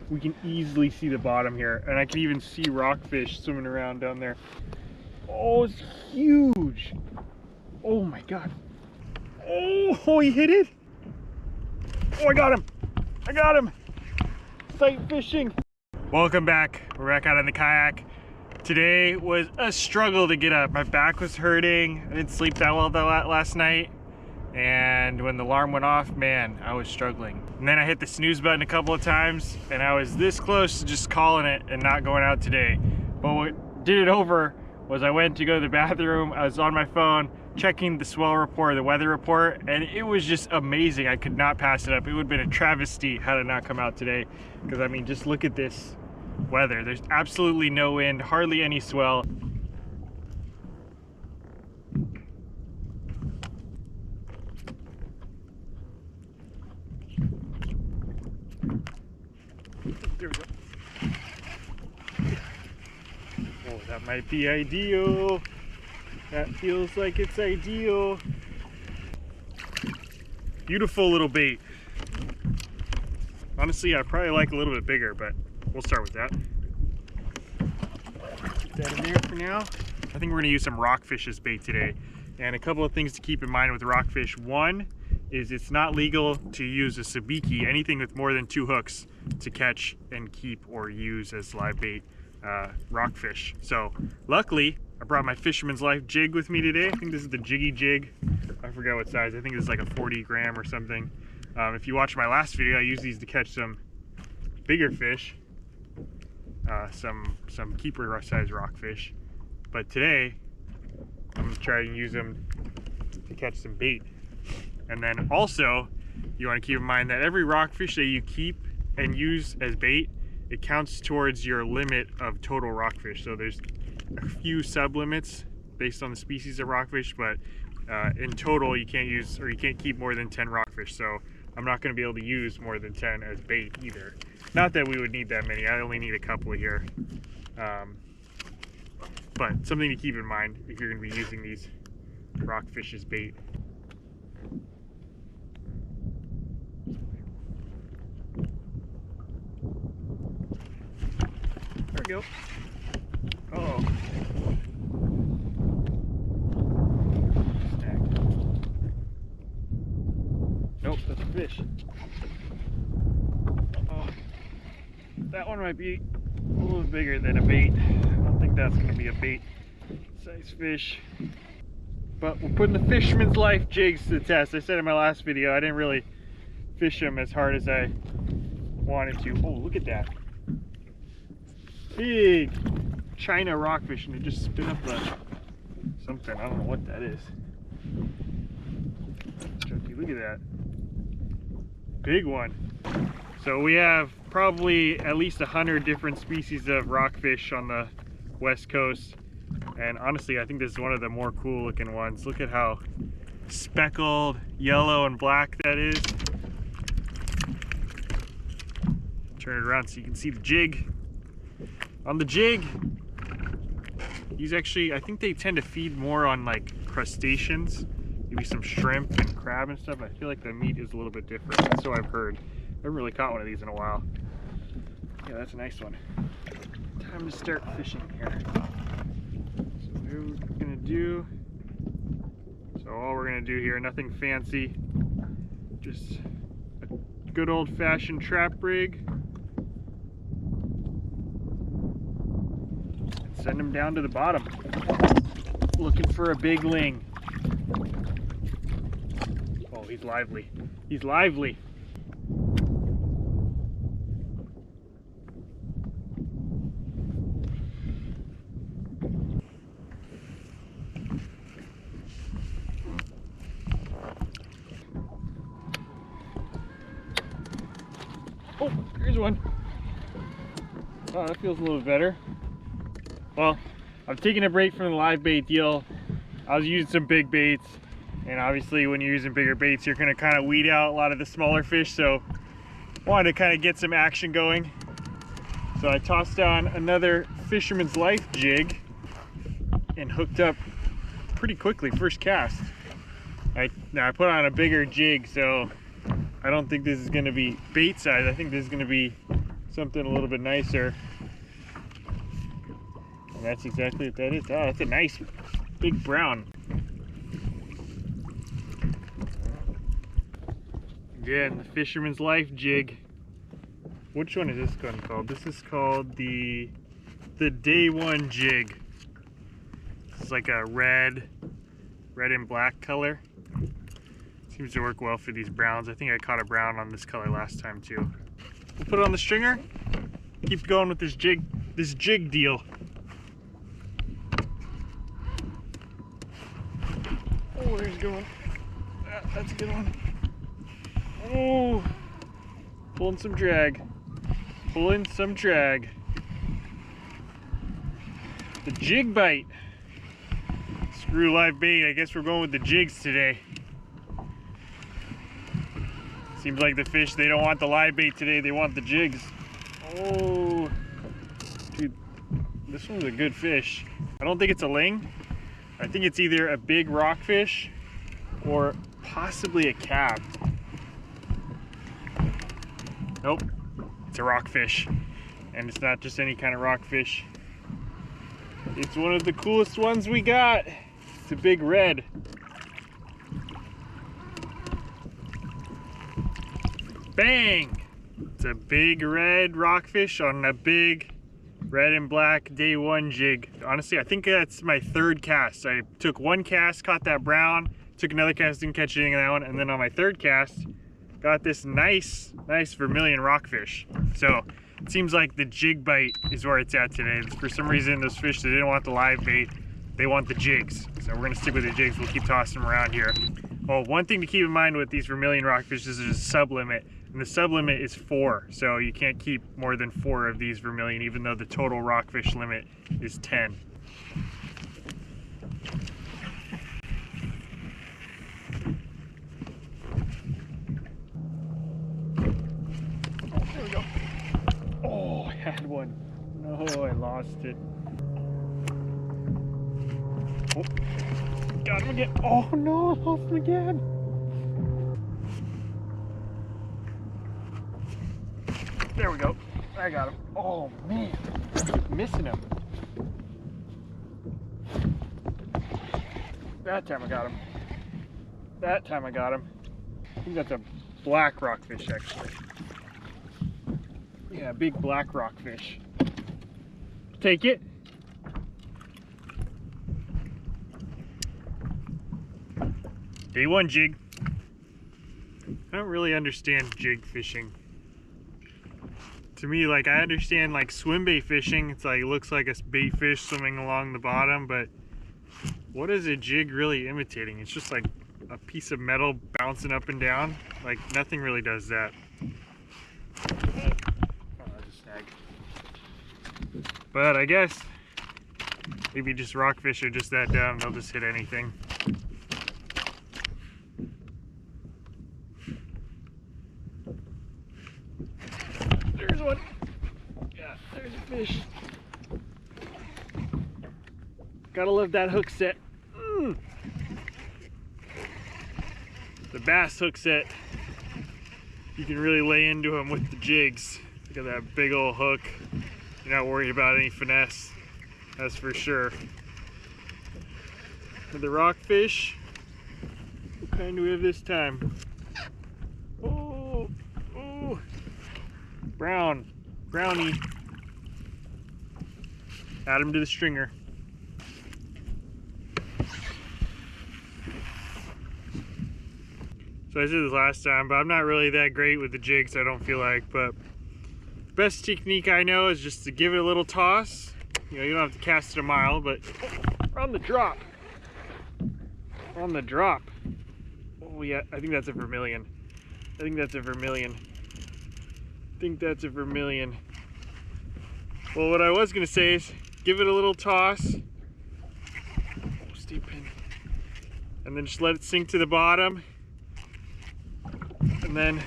we can easily see the bottom here, and I can even see rockfish swimming around down there. Oh, it's huge. Oh my god. Oh, he hit it. Oh, I got him. I got him. Sight fishing. Welcome back. We're back out on the kayak. Today was a struggle to get up. My back was hurting. I didn't sleep that well last night. And when the alarm went off, man, I was struggling. And then I hit the snooze button a couple of times, and I was this close to just calling it and not going out today. But what did it over was I went to go to the bathroom. I was on my phone checking the swell report, the weather report, and it was just amazing. I could not pass it up. It would have been a travesty had it not come out today. Because I mean, just look at this weather. There's absolutely no wind, hardly any swell. There we go. Oh, that might be ideal. That feels like it's ideal. Beautiful little bait. Honestly, I probably like a little bit bigger, but we'll start with that. Put that in there for now. I think we're gonna use some rockfish as bait today. And a couple of things to keep in mind with rockfish. One is it's not legal to use a sabiki, anything with more than 2 hooks, to catch and keep or use as live bait rockfish. So luckily, I brought my Fisherman's Life jig with me today. I think this is the Jiggy jig. I forgot what size. I think it's like a 40 gram or something. If you watched my last video, I used these to catch some bigger fish, some keeper size rockfish. But today, I'm gonna try and use them to catch some bait. And then also, you want to keep in mind that every rockfish that you keep and use as bait, it counts towards your limit of total rockfish. So there's a few sub-limits based on the species of rockfish, but in total you can't use, or you can't keep more than 10 rockfish. So I'm not going to be able to use more than 10 as bait either. Not that we would need that many. I only need a couple here. But something to keep in mind if you're going to be using these rockfish as bait. There we go. Oh. Snagged. Nope, that's a fish. Oh. That one might be a little bigger than a bait. I don't think that's going to be a bait size fish. But we're putting the Fisherman's Life jigs to the test. I said in my last video I didn't really fish them as hard as I wanted to. Oh, look at that. Big China rockfish, and it just spit up something. I don't know what that is. Chunky, look at that. Big one. So we have probably at least 100 different species of rockfish on the west coast. And honestly, I think this is one of the more cool looking ones. Look at how speckled yellow and black that is. Turn it around so you can see the jig. On the jig, he's actually, I think they tend to feed more on like crustaceans, maybe some shrimp and crab and stuff. I feel like the meat is a little bit different, so I've heard. I haven't really caught one of these in a while. Yeah, that's a nice one. Time to start fishing here. So what we're gonna do, all we're gonna do here, nothing fancy, just a good old-fashioned trap rig. Send him down to the bottom, looking for a big ling. Oh, he's lively. He's lively. Oh, here's one. Oh, that feels a little better. Well, I've taken a break from the live bait deal. I was using some big baits, and obviously when you're using bigger baits, you're gonna kind of weed out a lot of the smaller fish, so wanted to kind of get some action going. So I tossed on another Fisherman's Life jig and hooked up pretty quickly, first cast. Now I put on a bigger jig, so I don't think this is gonna be bait size. I think this is gonna be something a little bit nicer. And that's exactly what that is. Oh, that's a nice big brown. Again, the Fisherman's Life jig. Which one is this one called? This is called the Day One jig. It's like a red and black color. Seems to work well for these browns. I think I caught a brown on this color last time too. We'll put it on the stringer. Keep going with this jig deal. Oh, there's a good one. That's a good one. Oh, pulling some drag. Pulling some drag. The jig bite. Screw live bait. I guess we're going with the jigs today. Seems like the fish, they don't want the live bait today, they want the jigs. Oh, dude, this one's a good fish. I don't think it's a ling. I think it's either a big rockfish or possibly a cab. Nope, it's a rockfish. And it's not just any kind of rockfish. It's one of the coolest ones we got. It's a big red. Bang! It's a big red rockfish on a big red and black Day One jig. Honestly, I think that's my third cast. I took one cast, caught that brown, took another cast, didn't catch anything on that one, and then on my third cast, got this nice vermilion rockfish. So it seems like the jig bite is where it's at today. For some reason, those fish, they didn't want the live bait, they want the jigs. So we're gonna stick with the jigs. We'll keep tossing them around here. Oh, one thing to keep in mind with these vermilion rockfish is there's a sub limit. And the sub limit is 4, so you can't keep more than 4 of these vermilion, even though the total rockfish limit is 10. Oh, there we go. Oh, I had one. No, I lost it. Oh, got him again. Oh no, I lost him again. There we go. I got him. Oh man, missing him. That time I got him. That time I got him. I think that's a black rockfish actually. Yeah, big black rockfish. Take it. Day One jig. I don't really understand jig fishing. To me, like, I understand like swim bait fishing. It's like, it looks like a bait fish swimming along the bottom, but what is a jig really imitating? It's just like a piece of metal bouncing up and down. Like, nothing really does that. Oh, that's a snag. But I guess maybe just rockfish are just that dumb. They'll just hit anything. There's one. Yeah, there's a fish. Gotta love that hook set. The bass hook set. You can really lay into them with the jigs. Look at that big old hook. You're not worried about any finesse, that's for sure. For the rockfish, what kind do we have this time? Oh, oh, brownie. Add him to the stringer. So I said this last time, but I'm not really that great with the jigs, I don't feel like, but best technique I know is just to give it a little toss. You know, you don't have to cast it a mile, but on the drop. On the drop. Oh yeah, I think that's a vermilion. I think that's a vermilion. Well, what I was gonna say is give it a little toss. Oh, steep pin. And then just let it sink to the bottom. And then,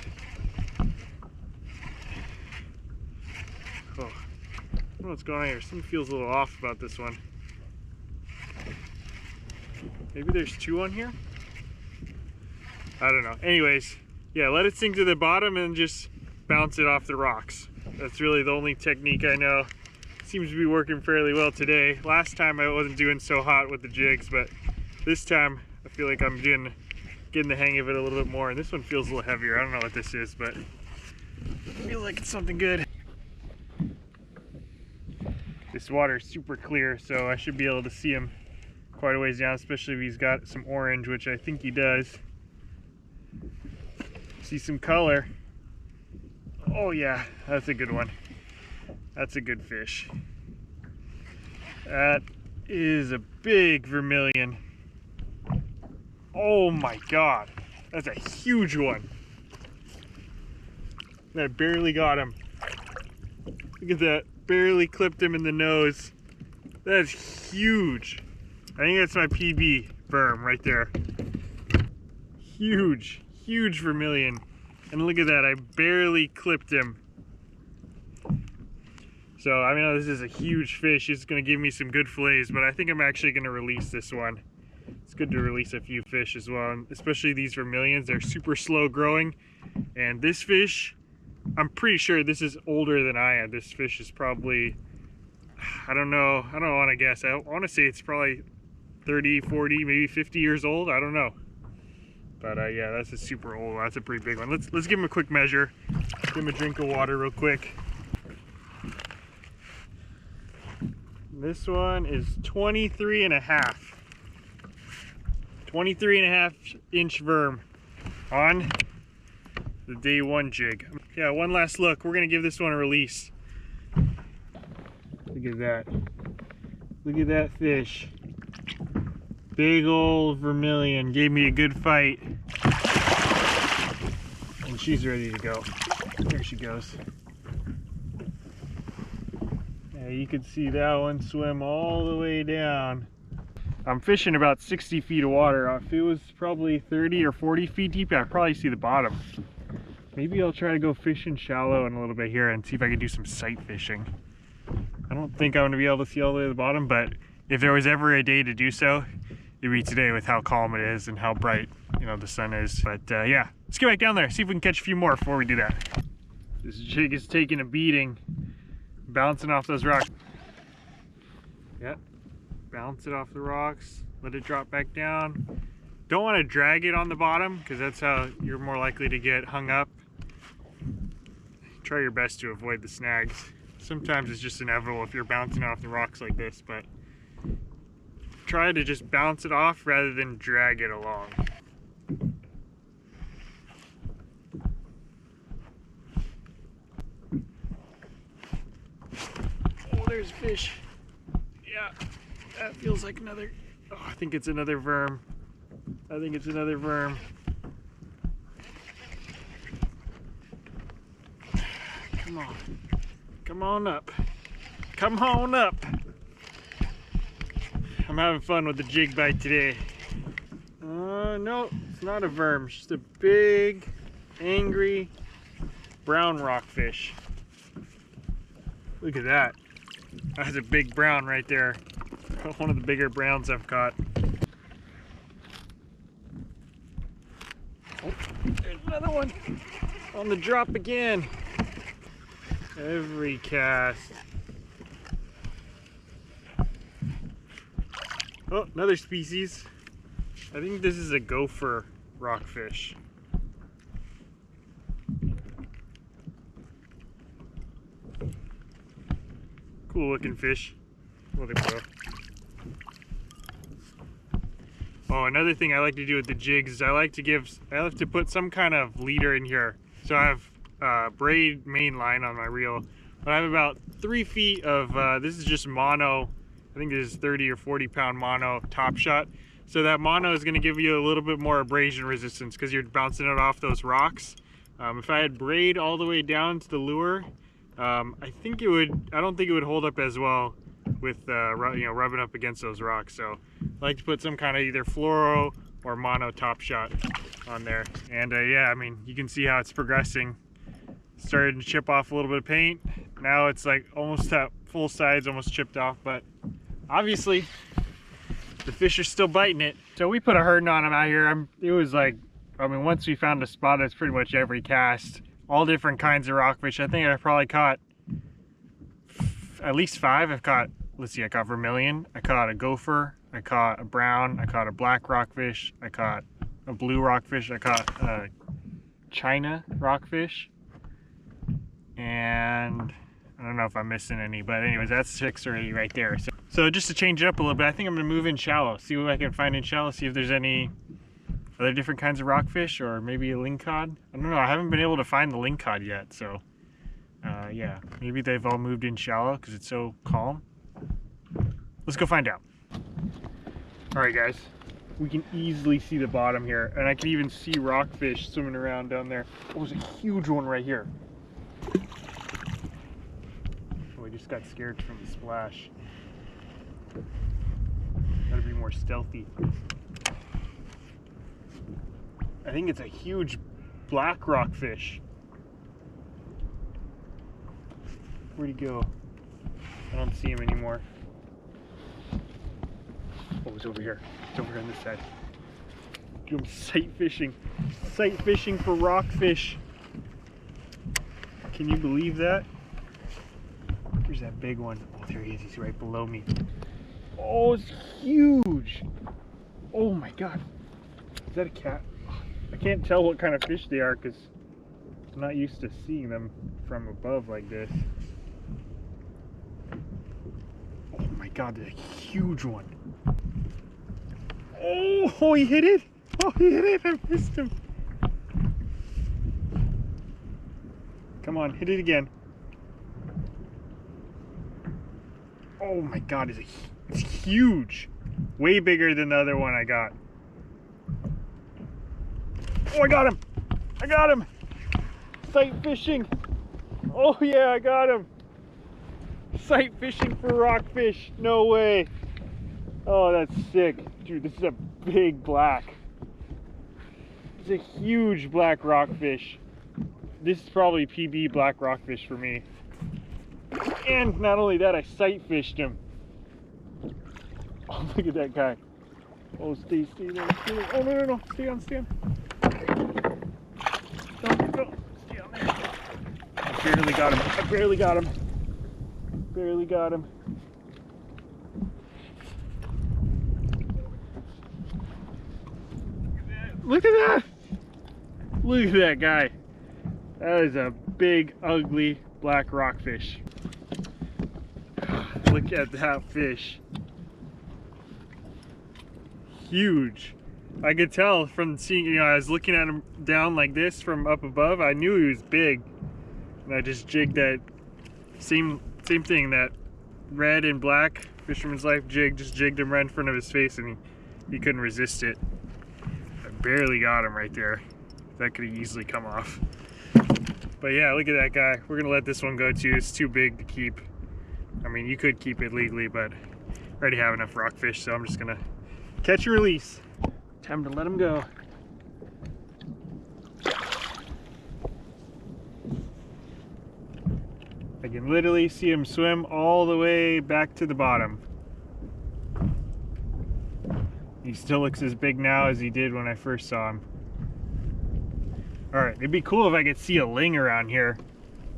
oh, I don't know what's going on here. Something feels a little off about this one. Maybe there's two on here? I don't know. Anyways, yeah, let it sink to the bottom and just bounce it off the rocks. That's really the only technique I know. Seems to be working fairly well today. Last time I wasn't doing so hot with the jigs, but this time I feel like I'm getting the hang of it a little bit more. And this one feels a little heavier. I don't know what this is, but I feel like it's something good. This water is super clear, so I should be able to see him quite a ways down, especially if he's got some orange, which I think he does. See some color. Oh yeah, that's a good one. That's a good fish. That is a big vermilion. Oh my God, that's a huge one. I barely got him. Look at that, barely clipped him in the nose. That's huge. I think that's my PB berm right there. Huge, huge vermilion. And look at that, I barely clipped him. So I know this is a huge fish. It's gonna give me some good fillets, but I think I'm actually gonna release this one. It's good to release a few fish as well, and especially these vermilions. They're super slow growing. And this fish, I'm pretty sure this is older than I am. This fish is probably, I don't know, I don't want to guess. I want to say it's probably 30, 40, maybe 50 years old. I don't know. But yeah, that's a super old one. That's a pretty big one. Let's give him a quick measure. Give him a drink of water real quick. This one is 23 and a half. 23 and a half inch worm on the day one jig. Yeah, one last look. We're gonna give this one a release. Look at that. Look at that fish. Big old vermilion. Gave me a good fight. And she's ready to go. There she goes. Yeah, you can see that one swim all the way down. I'm fishing about 60 feet of water. If it was probably 30 or 40 feet deep, I'd probably see the bottom. Maybe I'll try to go fishing shallow in a little bit here and see if I can do some sight fishing. I don't think I'm gonna be able to see all the way to the bottom, but if there was ever a day to do so, it'd be today with how calm it is and how bright, you know, the sun is. But yeah, let's get back down there, see if we can catch a few more before we do that. This jig is taking a beating, bouncing off those rocks. Yep, bounce it off the rocks, let it drop back down. Don't want to drag it on the bottom because that's how you're more likely to get hung up. Try your best to avoid the snags. Sometimes it's just inevitable if you're bouncing off the rocks like this, but try to just bounce it off rather than drag it along. Oh, there's fish. Yeah, that feels like another, oh, I think it's another worm. I think it's another worm. Come on. Come on up. Come on up. I'm having fun with the jig bite today. No, it's not a worm. It's just a big, angry, brown rockfish. Look at that. That's a big brown right there. One of the bigger browns I've caught. Oh, there's another one on the drop again. Every cast. Oh, another species. I think this is a gopher rockfish. Cool looking fish. Well, they blow. Oh, another thing I like to do with the jigs is I like to put some kind of leader in here. So I have braid main line on my reel, but I have about 3 feet of this is just mono. I think this is 30 or 40 pound mono top shot. So that mono is going to give you a little bit more abrasion resistance because you're bouncing it off those rocks. If I had braid all the way down to the lure, I don't think it would hold up as well with rubbing up against those rocks. So I like to put some kind of either fluoro or mono top shot on there. And yeah, I mean, you can see how it's progressing. Started to chip off a little bit of paint. Now it's like almost at full size, almost chipped off, but obviously the fish are still biting it. So we put a hurting on them out here. It was like, I mean, once we found a spot, it's pretty much every cast, all different kinds of rockfish. I think I probably caught at least 5. I've caught, let's see, I caught vermilion, I caught a gopher, I caught a brown, I caught a black rockfish, I caught a blue rockfish, I caught a China rockfish, and I don't know if I'm missing any, but anyways, that's 6 already right there. So just to change it up a little bit, I think I'm gonna move in shallow, see what I can find in shallow, see if there's any other different kinds of rockfish, or maybe a lingcod. I don't know, I haven't been able to find the lingcod yet, so yeah, maybe they've all moved in shallow because it's so calm. Let's go find out. All right, guys, we can easily see the bottom here, and I can even see rockfish swimming around down there. Oh, there's a huge one right here. Oh, I just got scared from the splash. Gotta be more stealthy. I think it's a huge black rockfish. Where'd he go? I don't see him anymore. Oh, it's over here. It's over here on this side. I'm sight fishing. Sight fishing for rockfish. Can you believe that? Here's that big one. Oh, there he is. He's right below me. Oh, it's huge. Oh my God. Is that a cat? I can't tell what kind of fish they are because I'm not used to seeing them from above like this. Oh my God, there's a huge one. Oh, he hit it. Oh, he hit it. I missed him. Come on, hit it again. Oh my God, it's huge. Way bigger than the other one I got. Oh, I got him. I got him. Sight fishing. Oh yeah, I got him. Sight fishing for rockfish. No way. Oh, that's sick. Dude, this is a big black. It's a huge black rockfish. This is probably PB black rockfish for me. And not only that, I sight fished him. Oh, look at that guy. Oh, stay there, stay there. Oh, no. Stay on. Don't. Stay on there. I barely got him. Barely got him. Look at that! Look at that guy. That is a big, ugly black rockfish. Look at that fish. Huge. I could tell from seeing, I was looking at him down like this from up above. I knew he was big. And I just jigged that same thing, that red and black Fisherman's Life jig. Just jigged him right in front of his face, and he couldn't resist it. I barely got him right there. That could have easily come off. But yeah, look at that guy. We're gonna let this one go too. It's too big to keep. I mean, you could keep it legally, but I already have enough rockfish, so I'm just gonna catch and release. Time to let him go. I can literally see him swim all the way back to the bottom. He still looks as big now as he did when I first saw him. Alright, it'd be cool if I could see a ling around here.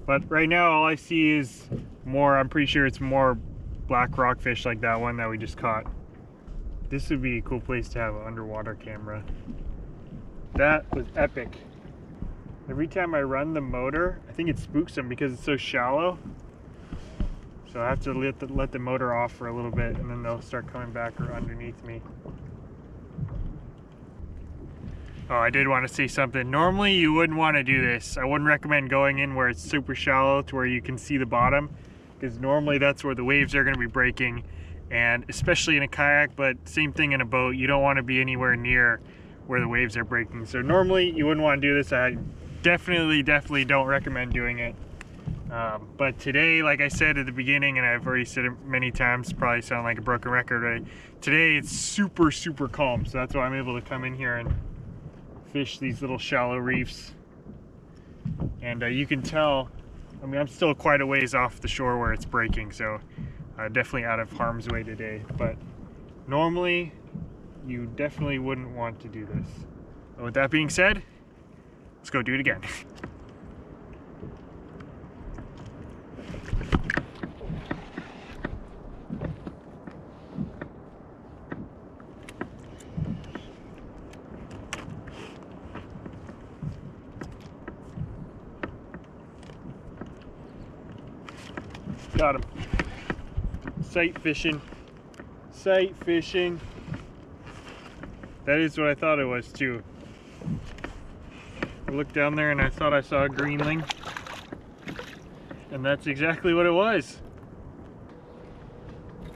But right now all I see is more, I'm pretty sure it's more black rockfish like that one that we just caught. This would be a cool place to have an underwater camera. That was epic. Every time I run the motor, I think it spooks them because it's so shallow. So I have to let the motor off for a little bit, and then they'll start coming back or underneath me. Oh, I did want to say something. Normally you wouldn't want to do this. I wouldn't recommend going in where it's super shallow to where you can see the bottom, because normally that's where the waves are going to be breaking, and especially in a kayak, but same thing in a boat. You don't want to be anywhere near where the waves are breaking. So normally you wouldn't want to do this. I definitely don't recommend doing it. But today, like I said at the beginning, and I've already said it many times, probably sound like a broken record, right? Today it's super calm, so that's why I'm able to come in here and fish these little shallow reefs. And you can tell, I mean, I'm still quite a ways off the shore where it's breaking, so definitely out of harm's way today. But normally you definitely wouldn't want to do this. But with that being said, let's go do it again. Got him. Sight fishing. Sight fishing. That is what I thought it was too. I looked down there and I thought I saw a greenling. And that's exactly what it was.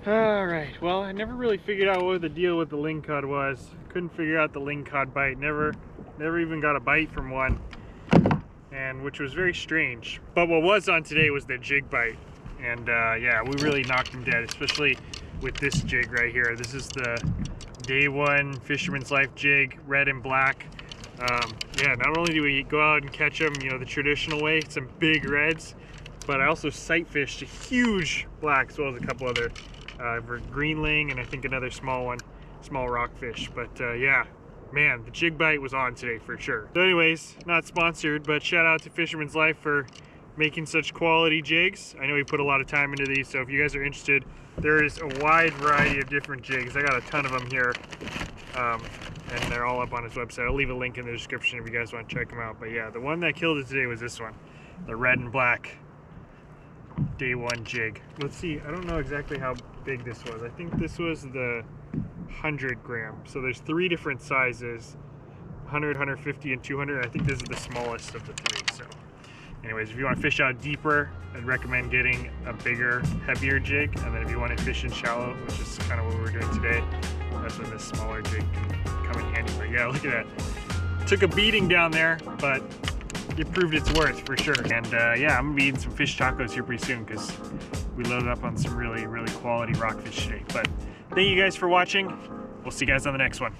Alright, well, I never really figured out what the deal with the lingcod was. Couldn't figure out the lingcod bite. Never even got a bite from one. And which was very strange. But what was on today was the jig bite. And yeah, we really knocked him dead, especially with this jig right here. This is the Day 1 Fisherman's Life jig, red and black. Yeah, not only do we go out and catch them, you know, the traditional way, some big reds, but I also sight fished a huge black as well as a couple other greenling and I think another small one, small rockfish. But yeah, man, the jig bite was on today for sure. So anyways, not sponsored, but shout out to Fisherman's Life for making such quality jigs. I know he put a lot of time into these, so if you guys are interested, there is a wide variety of different jigs. I got a ton of them here, and they're all up on his website. I'll leave a link in the description if you guys want to check them out. But yeah, the one that killed it today was this one, the red and black Day 1 jig. Let's see, I don't know exactly how big this was. I think this was the 100 gram. So there's 3 different sizes, 100, 150, and 200. I think this is the smallest of the 3. So anyways, if you want to fish out deeper, I'd recommend getting a bigger, heavier jig. And then if you want to fish in shallow, which is kind of what we're doing today, that's when this smaller jig can come in handy. But yeah, look at that. Took a beating down there, but it proved its worth for sure. And yeah, I'm gonna be eating some fish tacos here pretty soon because we loaded up on some really quality rockfish today. But thank you guys for watching. We'll see you guys on the next one.